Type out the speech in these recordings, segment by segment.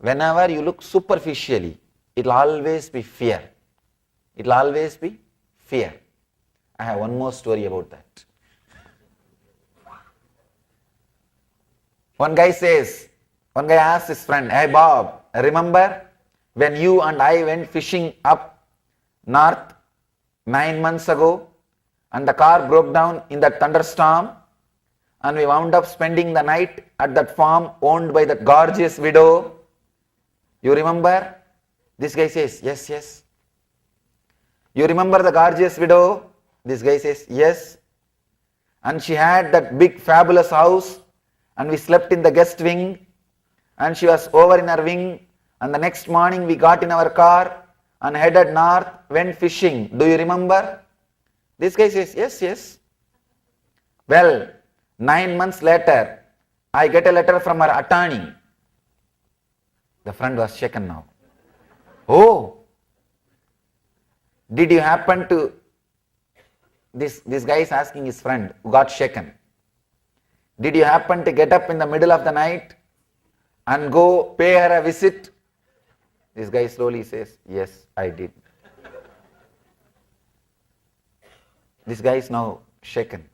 whenever you look superficially, it will always be fear. It will always be fear. I have one more story about that. One guy asks his friend, "Hey Bob, remember when you and I went fishing up north 9 months ago and the car broke down in that thunderstorm and we wound up spending the night at that farm owned by that gorgeous widow? You remember?" This guy says, "Yes, yes." "You remember the gorgeous widow?" This guy says, "Yes." "And she had that big fabulous house and we slept in the guest wing and she was over in her wing and the next morning we got in our car and headed north, went fishing. Do you remember?" This guy says, "Yes, yes." "Well, 9 months later, I get a letter from her attorney." The friend was shaken now. "Oh, did you happen to," this guy is asking his friend who got shaken, "did you happen to get up in the middle of the night and go pay her a visit?" This guy slowly says, "Yes, I did." This guy is now shaken.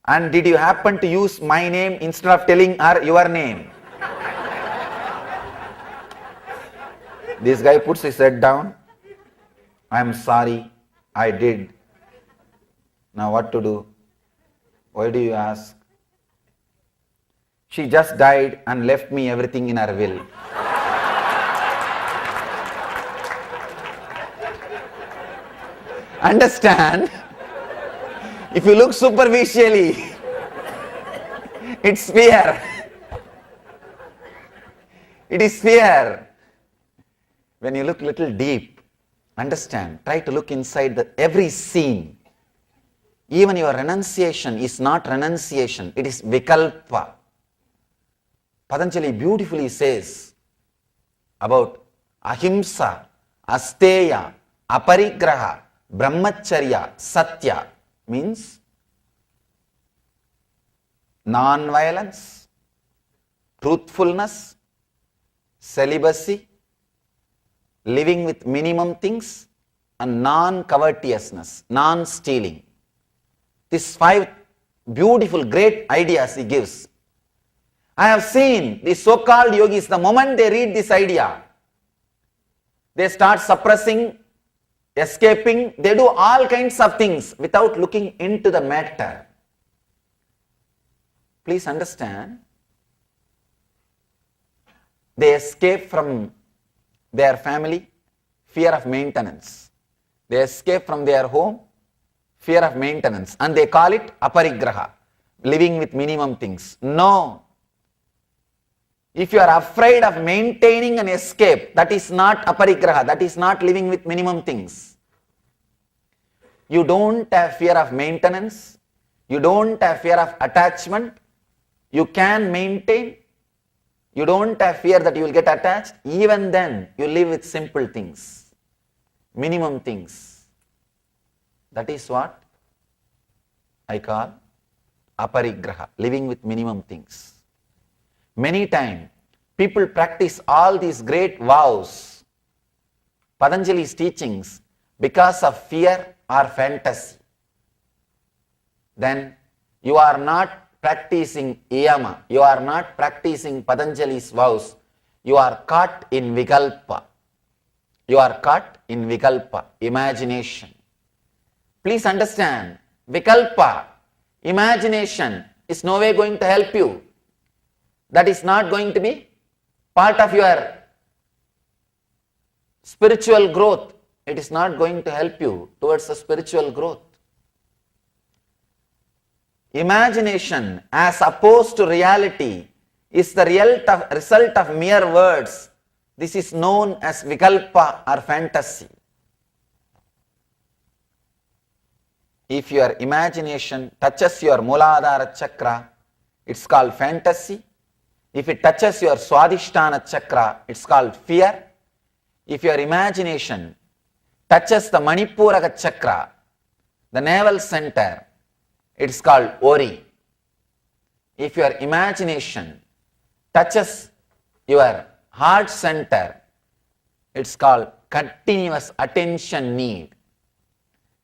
"And did you happen to use my name instead of telling her your name?" This guy puts his head down. "I am sorry, I did. Now what to do?" "Why do you ask?" "She just died and left me everything in her will." Understand? If you look superficially, it's fear. It is fear. When you look little deep, understand, try to look inside every scene. Even your renunciation is not renunciation, it is vikalpa. Patanjali beautifully says about ahimsa, asteya, aparigraha, brahmacharya, satya, means non-violence, truthfulness, celibacy, living with minimum things, and non-covetousness, non-stealing. These 5 beautiful, great ideas he gives. I have seen the so-called yogis, the moment they read this idea, they start suppressing, escaping, they do all kinds of things without looking into the matter. Please understand, they escape from their family, fear of maintenance. They escape from their home, fear of maintenance, and they call it aparigraha, living with minimum things. No. If you are afraid of maintaining an escape, that is not aparigraha, that is not living with minimum things. You don't have fear of maintenance, you don't have fear of attachment, you can maintain, you don't have fear that you will get attached, even then you live with simple things, minimum things. That is what I call aparigraha, living with minimum things. Many times people practice all these great vows, Patanjali's teachings, because of fear or fantasy. Then you are not practicing yama, you are not practicing Patanjali's vows, you are caught in vikalpa. You are caught in vikalpa, imagination. Please understand, vikalpa, imagination is no way going to help you. That is not going to be part of your spiritual growth. It is not going to help you towards the spiritual growth. Imagination as opposed to reality is the result of mere words. This is known as vikalpa or fantasy. If your imagination touches your Mooladhara chakra, it's called fantasy. If it touches your Swadhisthana chakra, it's called fear. If your imagination touches the Manipuraka chakra, the navel center, it's called worry. If your imagination touches your heart center. It's called continuous attention need.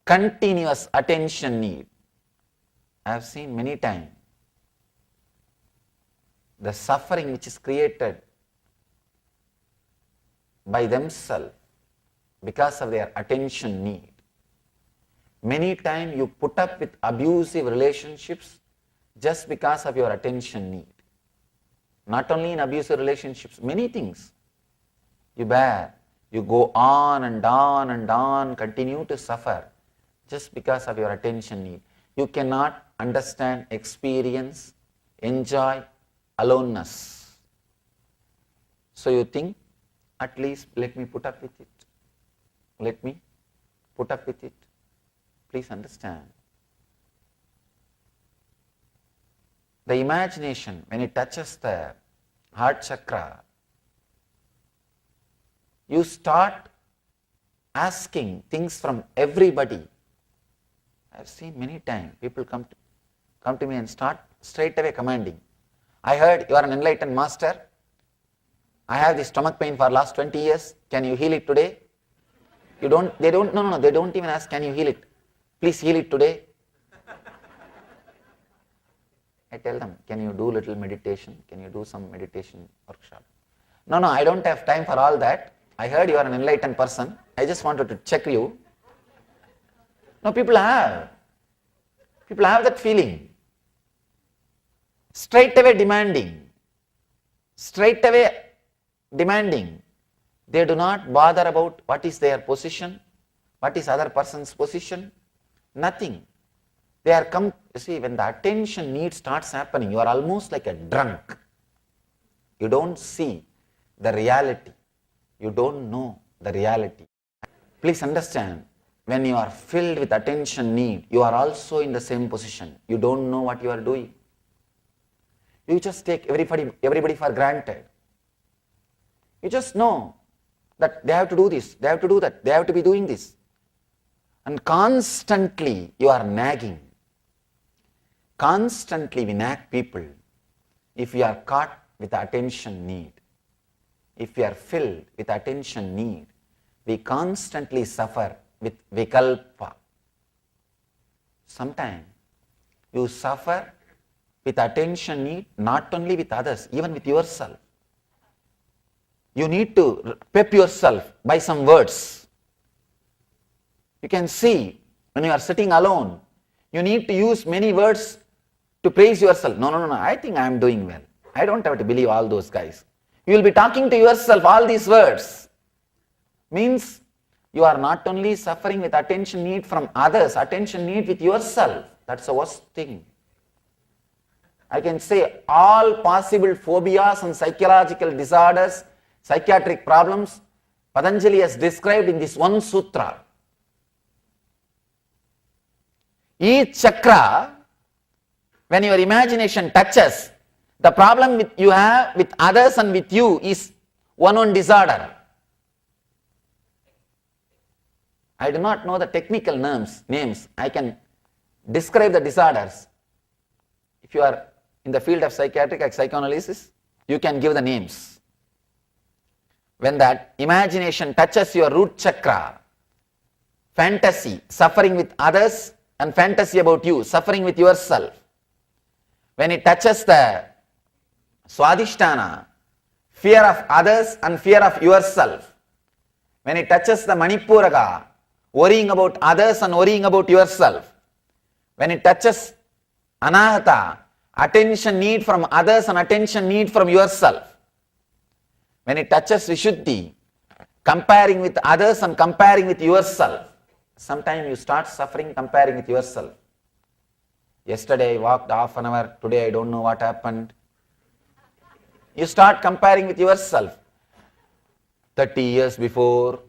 Continuous attention need. I have seen many times the suffering which is created by themselves because of their attention need. Many times you put up with abusive relationships just because of your attention need. Not only in abusive relationships, many things you bear. You go on and on and on, continue to suffer just because of your attention need. You cannot understand, experience, enjoy aloneness. So you think, at least let me put up with it. Let me put up with it. Please understand. The imagination, when it touches the heart chakra, you start asking things from everybody. I have seen many times people come to me and start straight away commanding. I heard you are an enlightened master. I have this stomach pain for last 20 years. Can you heal it today? They don't even ask, can you heal it? Please heal it today. I tell them, can you do little meditation? Can you do some meditation workshop? No, I don't have time for all that. I heard you are an enlightened person. I just wanted to check you. No, people have that feeling. Straight away demanding. They do not bother about what is their position, what is other person's position, nothing. They are you see, when the attention need starts happening, you are almost like a drunk. You don't see the reality. You don't know the reality. Please understand, when you are filled with attention need, you are also in the same position. You don't know what you are doing. You just take everybody for granted. You just know that they have to do this, they have to do that, they have to be doing this. And constantly you are nagging. Constantly we nag people if we are caught with attention need. If we are filled with attention need, we constantly suffer with vikalpa. Sometimes you suffer with attention need not only with others, even with yourself. You need to pep yourself by some words. You can see when you are sitting alone, you need to use many words to praise yourself. No, I think I am doing well. I don't have to believe all those guys. You will be talking to yourself all these words. Means you are not only suffering with attention need from others, attention need with yourself. That's the worst thing. I can say all possible phobias and psychological disorders, psychiatric problems, Patanjali has described in this one sutra. Each chakra, when your imagination touches, the problem you have with others and with you is one disorder. I do not know the technical names. I can describe the disorders. If you are in the field of psychiatric psychoanalysis, you can give the names. When that imagination touches your root chakra, fantasy, suffering with others, and fantasy about you, suffering with yourself. When it touches the Swadhisthana, fear of others and fear of yourself. When it touches the Manipuraga, worrying about others and worrying about yourself. When it touches Anahata, attention need from others and attention need from yourself. When it touches Vishuddhi, comparing with others and comparing with yourself. Sometimes you start suffering comparing with yourself. Yesterday I walked half an hour, today I don't know what happened. You start comparing with yourself. 30 years before,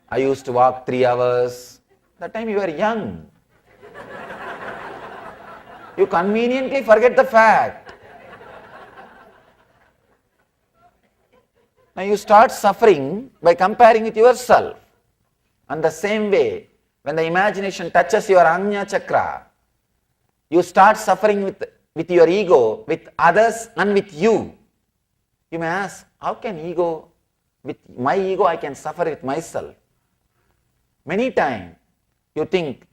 I used to walk 3 hours. That time you were young. You conveniently forget the fact. Now you start suffering by comparing with yourself. And the same way, when the imagination touches your Ajna chakra, you start suffering with your ego, with others and with you. You may ask, how can ego, with my ego I can suffer with myself? Many times you think,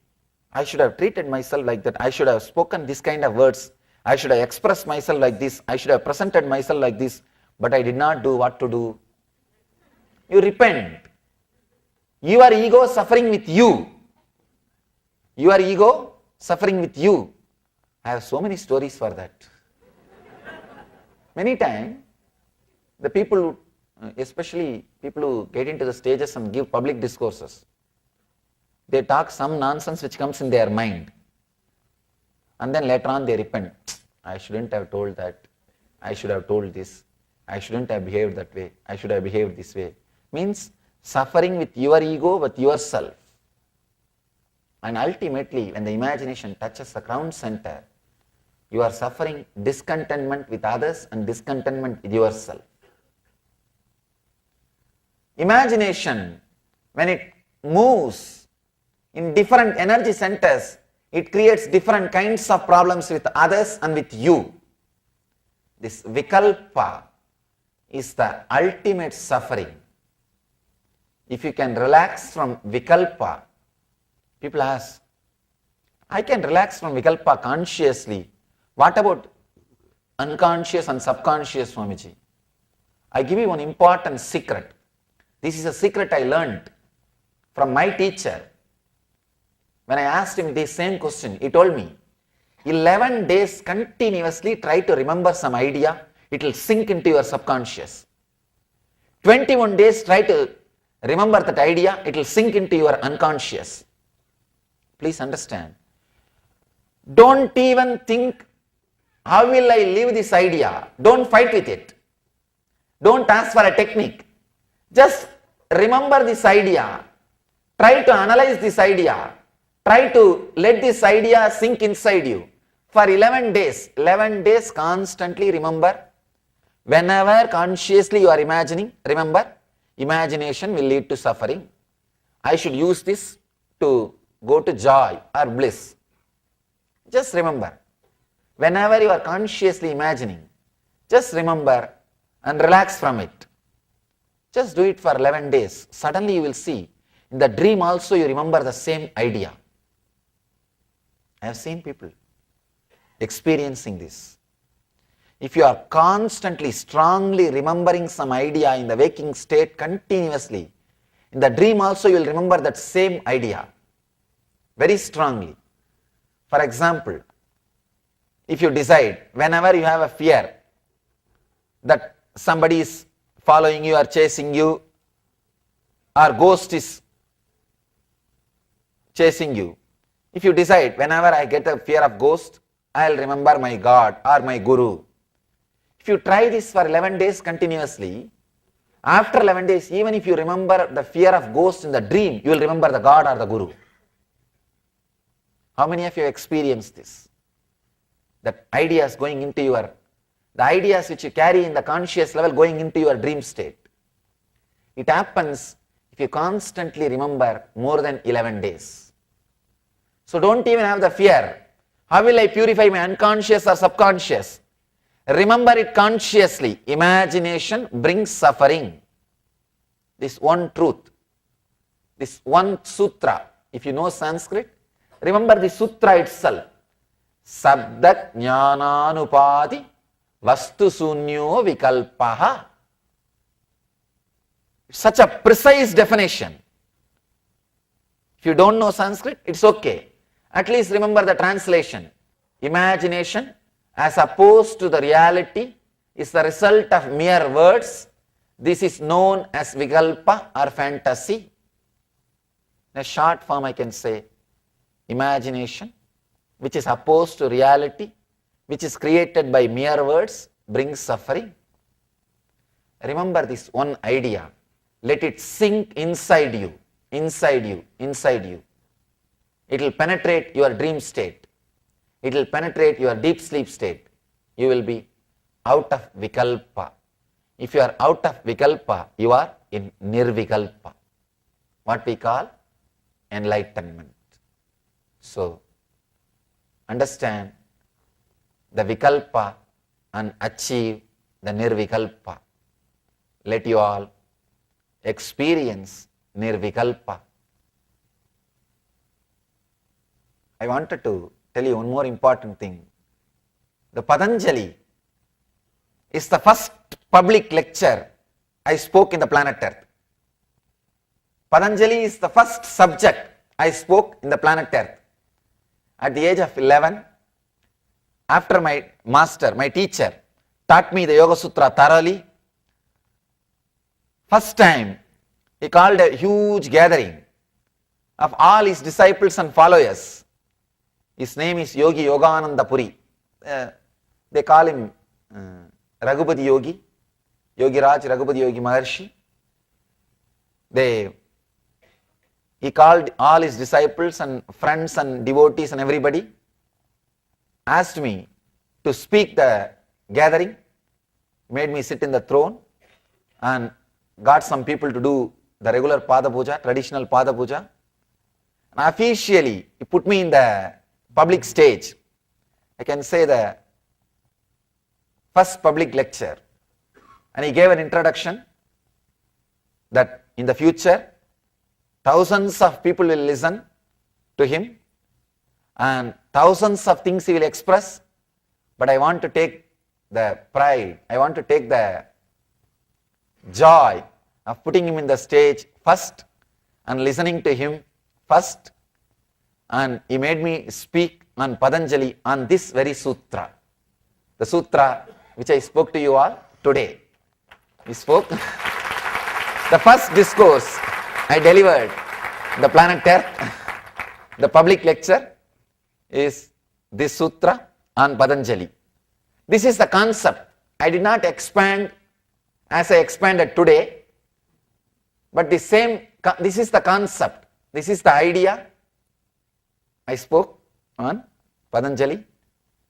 I should have treated myself like that, I should have spoken this kind of words, I should have expressed myself like this, I should have presented myself like this, but I did not do what to do. You repent. Your ego suffering with you. Your ego suffering with you. I have so many stories for that. Many times, the people, especially people who get into the stages and give public discourses, they talk some nonsense which comes in their mind. And then later on they repent. I shouldn't have told that. I should have told this. I shouldn't have behaved that way. I should have behaved this way. Means suffering with your ego, with yourself. And ultimately, when the imagination touches the crown center, you are suffering discontentment with others and discontentment with yourself. Imagination, when it moves in different energy centers, it creates different kinds of problems with others and with you. This vikalpa is the ultimate suffering. If you can relax from vikalpa, people ask, I can relax from vikalpa consciously. What about unconscious and subconscious, Swamiji? I give you one important secret. This is a secret I learned from my teacher. When I asked him this same question, he told me, 11 days continuously try to remember some idea, it will sink into your subconscious. 21 days try to remember that idea, it will sink into your unconscious. Please understand. Don't even think, how will I live this idea? Don't fight with it. Don't ask for a technique. Just remember this idea. Try to analyze this idea. Try to let this idea sink inside you. For 11 days constantly remember. Whenever consciously you are imagining, remember, imagination will lead to suffering. I should use this to go to joy or bliss. Just remember. Whenever you are consciously imagining, just remember and relax from it. Just do it for 11 days. Suddenly you will see, in the dream also you remember the same idea. I have seen people experiencing this. If you are constantly, strongly remembering some idea in the waking state continuously, in the dream also you will remember that same idea very strongly. For example, if you decide, whenever you have a fear that somebody is following you or chasing you, or ghost is chasing you, if you decide, whenever I get a fear of ghost, I will remember my God or my Guru. If you try this for 11 days continuously, after 11 days, even if you remember the fear of ghost in the dream, you will remember the God or the Guru. How many of you have experienced this? That ideas going into the ideas which you carry in the conscious level going into your dream state. It happens if you constantly remember more than 11 days. So don't even have the fear. How will I purify my unconscious or subconscious? Remember it consciously. Imagination brings suffering. This one truth, this one sutra. If you know Sanskrit, remember the sutra itself. Sabda jnananupadi vastu sunyo vikalpaha. Such a precise definition. If you don't know Sanskrit, it's okay. At least remember the translation. Imagination as opposed to the reality is the result of mere words. This is known as vikalpa or fantasy. In a short form I can say, imagination which is opposed to reality, which is created by mere words, brings suffering. Remember this one idea. Let it sink inside you, inside you, inside you. It will penetrate your dream state. It will penetrate your deep sleep state. You will be out of vikalpa. If you are out of vikalpa, you are in nirvikalpa. What we call enlightenment. So, understand the vikalpa and achieve the nirvikalpa. let you all experience Nirvikalpa. I wanted to tell you one more important thing. The Patanjali is the first public lecture I spoke in the planet Earth. Patanjali is the first subject I spoke in the planet Earth. At the age of 11, after my master, my teacher, taught me the Yoga Sutra thoroughly, first time he called a huge gathering of all his disciples and followers. His name is Yogi Yogananda Puri. They call him Raghupati Yogi, Yogi Raj Raghupati Yogi Maharshi. He called all his disciples and friends and devotees and everybody, asked me to speak the gathering, made me sit in the throne and got some people to do the regular Pada Puja, traditional Pada Puja. And officially, he put me in the public stage. I can say the first public lecture. And he gave an introduction that in the future, thousands of people will listen to him and thousands of things he will express. But I want to take the pride, I want to take the joy of putting him in the stage first and listening to him first. And he made me speak on Patanjali on this very sutra. The sutra which I spoke to you all today. We spoke. The first discourse I delivered the planet Earth, the public lecture is this sutra on Patanjali. This is the concept. I did not expand as I expanded today, but this is the concept, this is the idea I spoke on Patanjali.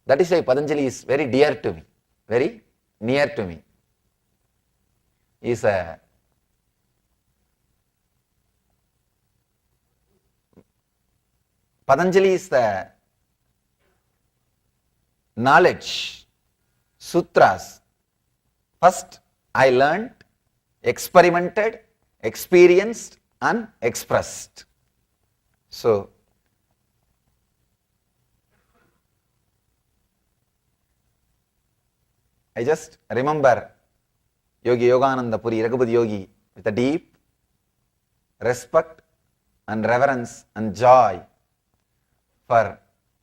That is why Patanjali is very dear to me, very near to me. Patanjali is the knowledge, sutras. First, I learned, experimented, experienced and expressed. So, I just remember Yogi Yogananda Puri, Raghupati Yogi, with a deep respect and reverence and joy for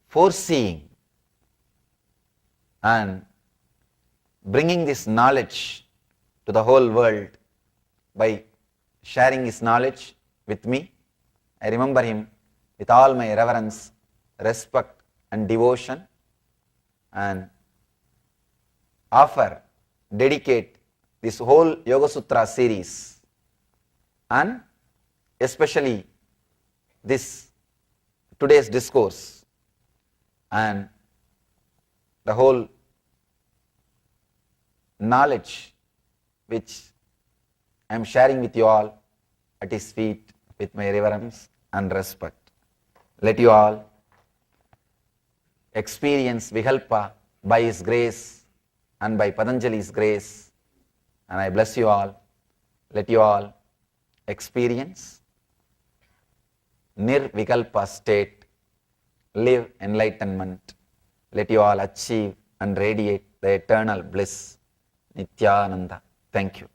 foreseeing and bringing this knowledge to the whole world by sharing his knowledge with me. I remember him with all my reverence, respect and devotion, and dedicate this whole Yoga Sutra series and especially this today's discourse and the whole knowledge which I am sharing with you all at his feet with my reverence and respect. Let you all experience Vikalpa by his grace and by Patanjali's grace, and I bless you all. Let you all experience Nirvikalpa state, live enlightenment. Let you all achieve and radiate the eternal bliss, Nityananda. Thank you.